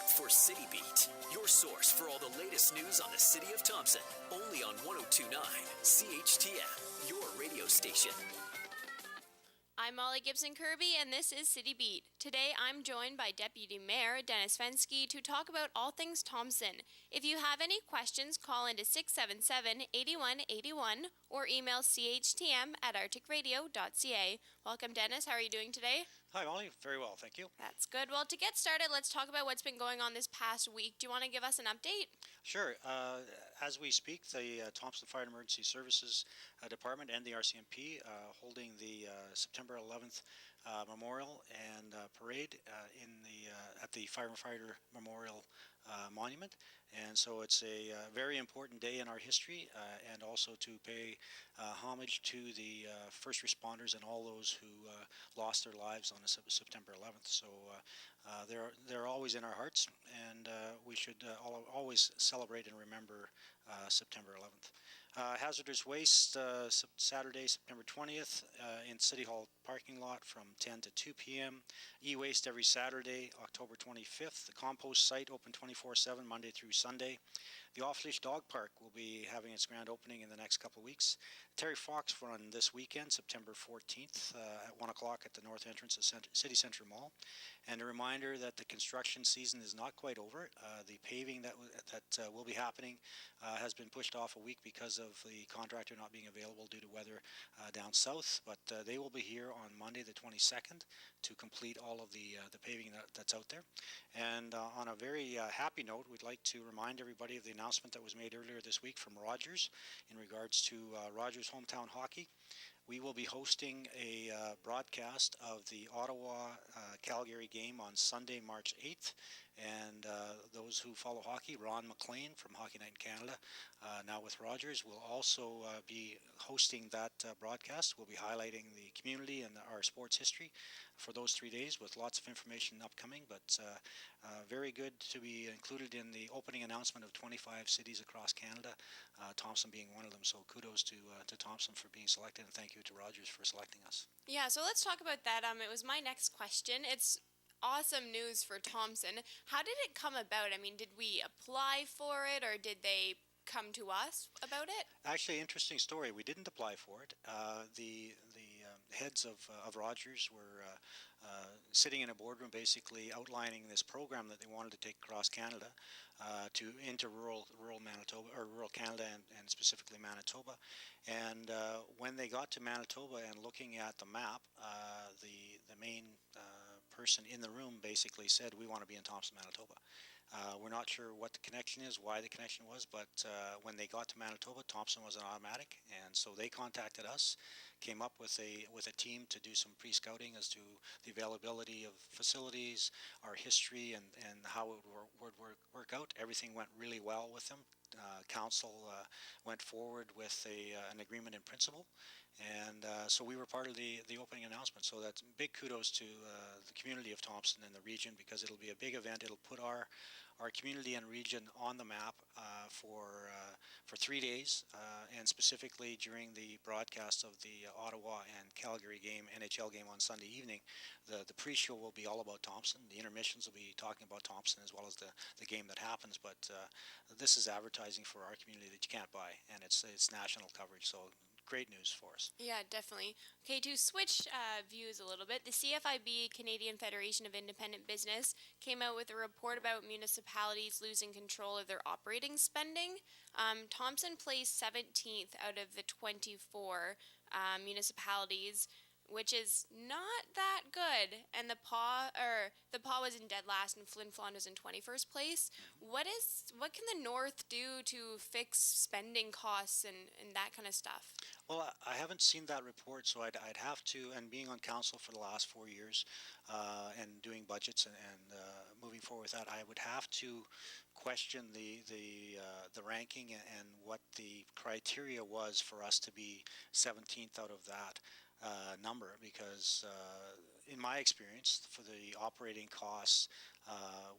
for City Beat, your source for all the latest news on the City of Thompson. Only on 102.9 CHTM, your radio station. I'm Molly Gibson Kirby, and this is City Beat. Today, I'm joined by Deputy Mayor Dennis Fenske to talk about all things Thompson. If you have any questions, call into 677-8181 or email CHTM@arcticradio.ca. Welcome, Dennis. How are you doing today? Hi, Molly. Very well, thank you. That's good. Well, to get started, let's talk about what's been going on this past week. Do you want to give us an update? Sure. As we speak, the Thompson Fire and Emergency Services Department and the RCMP holding the September 11th memorial and parade at the Firefighter Memorial Monument. And so it's a very important day in our history, and also to pay homage to the first responders and all those who lost their lives on September 11th. So they're always in our hearts, and we should always celebrate and remember September 11th. Hazardous waste Saturday, September 20th in City Hall parking lot from 10 to 2 p.m. E-waste every Saturday, October 25th. The compost site open 24/7 Monday through Sunday. The off-leash dog park will be having its grand opening in the next couple of weeks. Terry Fox Run this weekend, September 14th at 1 o'clock at the north entrance of City Centre Mall. And a reminder that the construction season is not quite over. The paving that will be happening has been pushed off a week because of the contractor not being available due to weather down south. But they will be here on Monday the 22nd to complete all of the paving that's out there. And on a very happy note, we'd like to remind everybody of the announcement that was made earlier this week from Rogers in regards to Rogers Hometown Hockey. We will be hosting a broadcast of the Ottawa-Calgary game on Sunday, March 8th. And those who follow hockey, Ron McLean from Hockey Night in Canada, now with Rogers, will also be hosting that broadcast. We'll be highlighting the community and our sports history for those 3 days with lots of information upcoming, but very good to be included in the opening announcement of 25 cities across Canada, Thompson being one of them. So kudos to Thompson for being selected, and thank you to Rogers for selecting us. Yeah, so let's talk about that. It was my next question. It's awesome news for Thompson. How did it come about? I mean, did we apply for it, or did they come to us about it? Actually, interesting story. We didn't apply for it. The heads of Rogers were sitting in a boardroom, basically outlining this program that they wanted to take across Canada into rural Manitoba, or rural Canada, and specifically Manitoba. And when they got to Manitoba and looking at the map, the main person in the room basically said, "We want to be in Thompson, Manitoba." We're not sure what the connection is, why the connection was, but when they got to Manitoba, Thompson was an automatic, and so they contacted us, came up with a team to do some pre-scouting as to the availability of facilities, our history, and how it would work out. Everything went really well with them. Council went forward with an agreement in principle, and so we were part of the opening announcement. So that's big kudos to the community of Thompson and the region, because it'll be a big event. It'll put our community and region on the map for 3 days, and specifically during the broadcast of the Ottawa and Calgary game, NHL game on Sunday evening. The pre-show will be all about Thompson. The intermissions will be talking about Thompson as well as the game that happens. But this is advertising for our community that you can't buy, and it's national coverage. So great news for us. Yeah, definitely. Okay, to switch views a little bit, the CFIB, Canadian Federation of Independent Business, came out with a report about municipalities losing control of their operating spending. Thompson placed 17th out of the 24 municipalities, which is not that good. And the PAW was in dead last, and Flin Flon was in 21st place. What can the North do to fix spending costs and that kind of stuff? Well, I haven't seen that report, so I'd have to, and being on council for the last 4 years and doing budgets and moving forward with that, I would have to question the ranking and what the criteria was for us to be 17th out of that number, because in my experience, for the operating costs,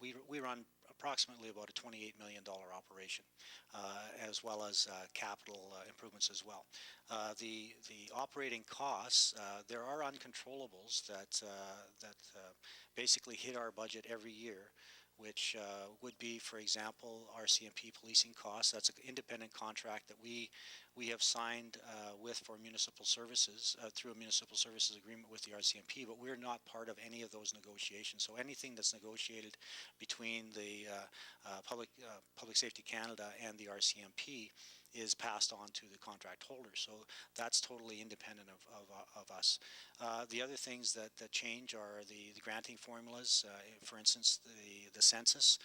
we run approximately about a $28 million operation, as well as capital improvements as well. The operating costs, there are uncontrollables that basically hit our budget every year. which would be, for example, RCMP policing costs. That's an independent contract that we have signed with for municipal services through a municipal services agreement with the RCMP, but we're not part of any of those negotiations. So anything that's negotiated between the Public Safety Canada and the RCMP is passed on to the contract holder. So that's totally independent of us. The other things that change are the granting formulas. For instance, the census.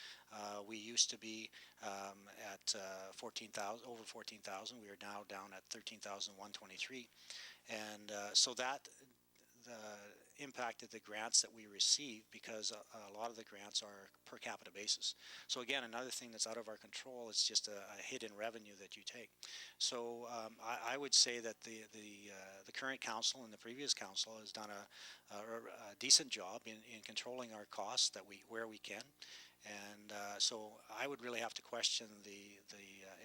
We used to be at 14,000, over 14,000. We are now down at 13,123. And so that impacted the grants that we receive, because a lot of the grants are per capita basis. So again, another thing that's out of our control is just a hidden revenue that you take. So I would say that the current council and the previous council has done a decent job in controlling our costs where we can. And so I would really have to question the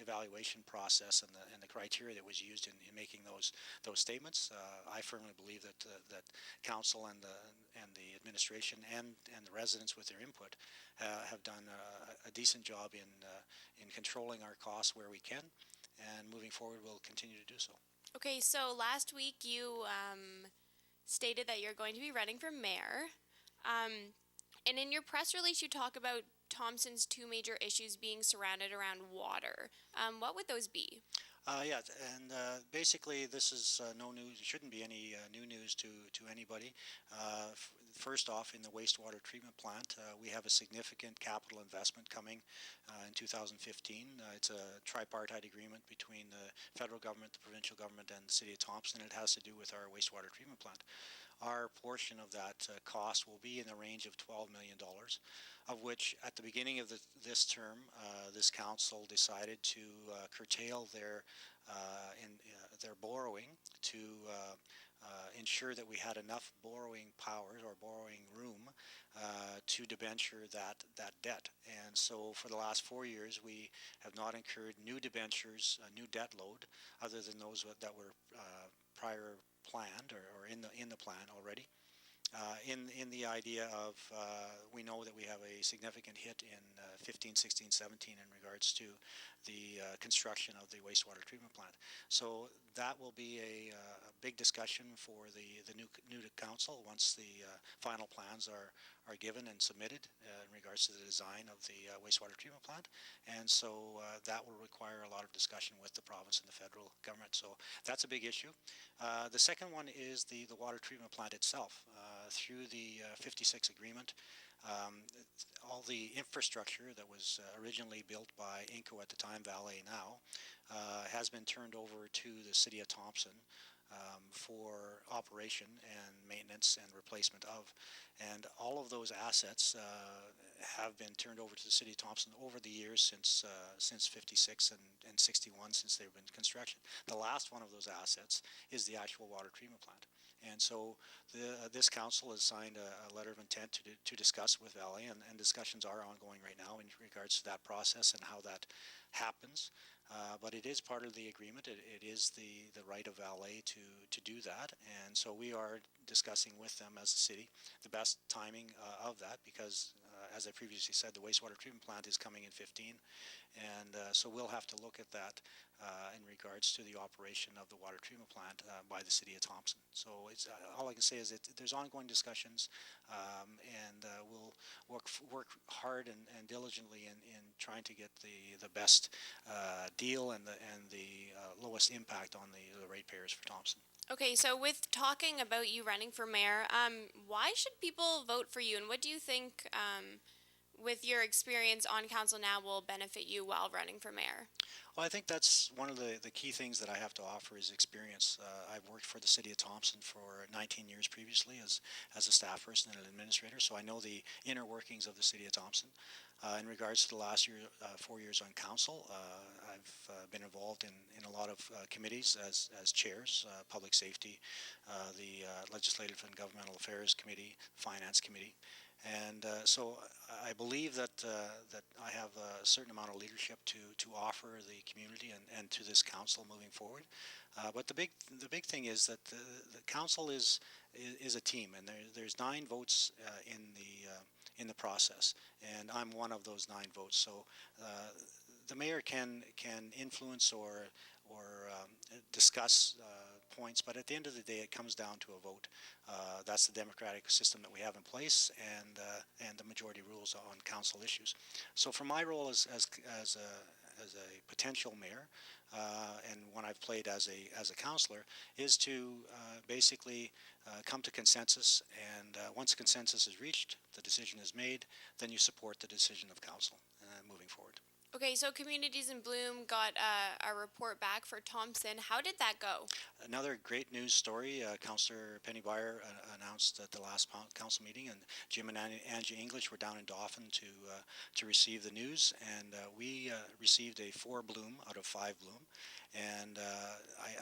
evaluation process and the criteria that was used in making those statements. I firmly believe that council and the administration and the residents with their input have done a decent job in controlling our costs where we can, and moving forward we'll continue to do so. Okay, so last week you stated that you're going to be running for mayor. And in your press release, you talk about Thompson's two major issues being surrounded around water. What would those be? Yeah, and basically this is no news. It shouldn't be any new news to anybody. First off, in the wastewater treatment plant, we have a significant capital investment coming in 2015. It's a tripartite agreement between the federal government, the provincial government, and the City of Thompson. It has to do with our wastewater treatment plant. Our portion of that cost will be in the range of $12 million, of which at the beginning of this term, this council decided to curtail their borrowing to ensure that we had enough borrowing powers or borrowing room to debenture that debt. And so for the last 4 years, we have not incurred new debentures, a new debt load, other than those that were prior planned or in the plan already. In the idea of we know that we have a significant hit in 15, 16, 17 in regards to the construction of the wastewater treatment plant. So that will be a big discussion for the new council once the final plans are given and submitted in regards to the design of the wastewater treatment plant. And so that will require a lot of discussion with the province and the federal government. So that's a big issue. The second one is the water treatment plant itself. Through the 56 agreement, all the infrastructure that was originally built by Inco at the time, Valet now, has been turned over to the City of Thompson for operation and maintenance and replacement of. And all of those assets have been turned over to the City of Thompson over the years since 56 and 61, since they've been in construction. The last one of those assets is the actual water treatment plant. And so this council has signed a letter of intent to discuss with Valet, and discussions are ongoing right now in regards to that process and how that happens. But it is part of the agreement. It is the right of Valet to do that. And so we are discussing with them as a city the best timing of that, because as I previously said, the wastewater treatment plant is coming in 15. And so we'll have to look at that in regards to the operation of the water treatment plant by the City of Thompson. So it's, all I can say is that there's ongoing discussions, and we'll work hard and diligently in trying to get the best deal and the lowest impact on the ratepayers for Thompson. Okay, so with talking about you running for mayor, why should people vote for you, and what do you think with your experience on council now will benefit you while running for mayor? Well, I think that's one of the key things that I have to offer is experience. I've worked for the City of Thompson for 19 years previously as a staff person and an administrator, so I know the inner workings of the City of Thompson. In regards to the last 4 years on council, I've been involved in a lot of committees as chairs, public safety, the Legislative and Governmental Affairs Committee, Finance Committee. And so I believe that I have a certain amount of leadership to offer the community and to this council moving forward. But the big thing is that the council is a team, and there's 9 votes in the process, and I'm one of those 9 votes. So the mayor can influence or discuss points, but at the end of the day, it comes down to a vote. That's the democratic system that we have in place, and the majority rules on council issues. So for my role as a potential mayor, and one I've played as a councillor, is to basically come to consensus, and once a consensus is reached, the decision is made, then you support the decision of council moving forward. Okay, so Communities in Bloom got a report back for Thompson. How did that go? Another great news story. Councillor Penny Byer announced at the last council meeting, and Jim and Angie English were down in Dauphin to receive the news, and we received a 4 Bloom out of 5 Bloom. And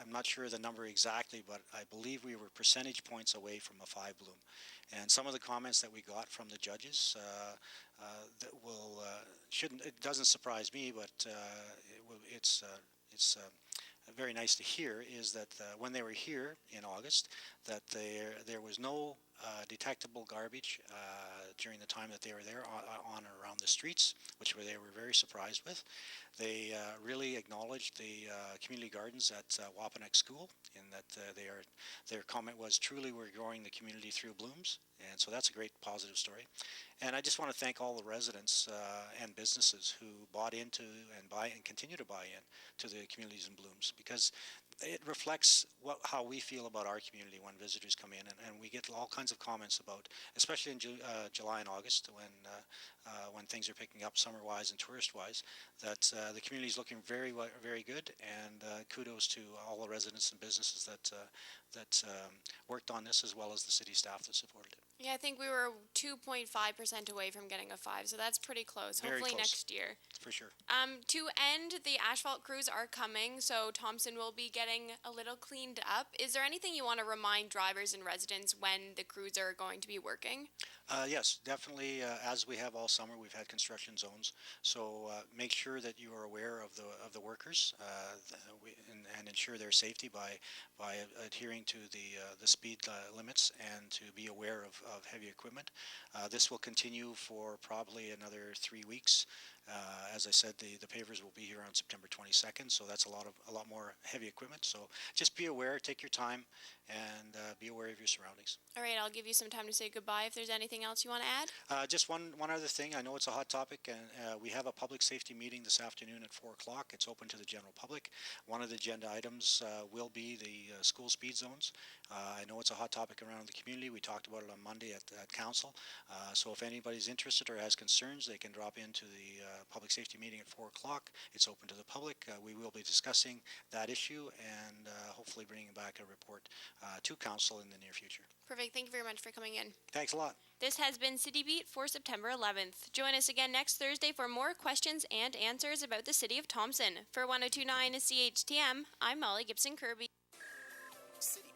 I'm not sure the number exactly, but I believe we were percentage points away from a 5 Bloom. And some of the comments that we got from the judges that it doesn't surprise me, but it's very nice to hear, is that when they were here in August, that there was no detectable garbage during the time that they were there on and around the streets, which they were very surprised with. They really acknowledged the community gardens at Wapanek School, in that their comment was, truly we're growing the community through blooms, and so that's a great positive story. And I just want to thank all the residents and businesses who bought into and continue to buy in to the Communities in Blooms, because it reflects how we feel about our community when visitors come in, and we get all kinds of comments about, especially in July and August, when things are picking up summer-wise and tourist-wise, that the community is looking very, very good, and kudos to all the residents and businesses that worked on this, as well as the city staff that supported it. Yeah, I think we were 2.5% away from getting a 5, so that's pretty close. Very Hopefully close. next year. For sure. To end, the asphalt crews are coming, so Thompson will be getting a little cleaned up. Is there anything you want to remind drivers and residents when the crews are going to be working? Yes, definitely. As we have all summer, we've had construction zones, so make sure that you are aware of the workers and ensure their safety by adhering to the speed limits, and to be aware of heavy equipment. This will continue for probably another 3 weeks. As I said, the pavers will be here on September 22nd, so that's a lot more heavy equipment. So just be aware, take your time, and be aware of your surroundings. All right, I'll give you some time to say goodbye if there's anything else you want to add. Just one other thing. I know it's a hot topic, and we have a public safety meeting this afternoon at 4 o'clock. It's open to the general public. One of the agenda items will be the school speed zones. I know it's a hot topic around the community. We talked about it on Monday at council. So if anybody's interested or has concerns, they can drop into the public safety meeting at 4 o'clock. It's open to the public. We will be discussing that issue, and hopefully bringing back a report to council in the near future. Perfect. Thank you very much for coming in. Thanks a lot. This has been City Beat for September 11th. Join us again next Thursday for more questions and answers about the city of Thompson. For 102.9 CHTM, I'm Molly Gibson Kirby. City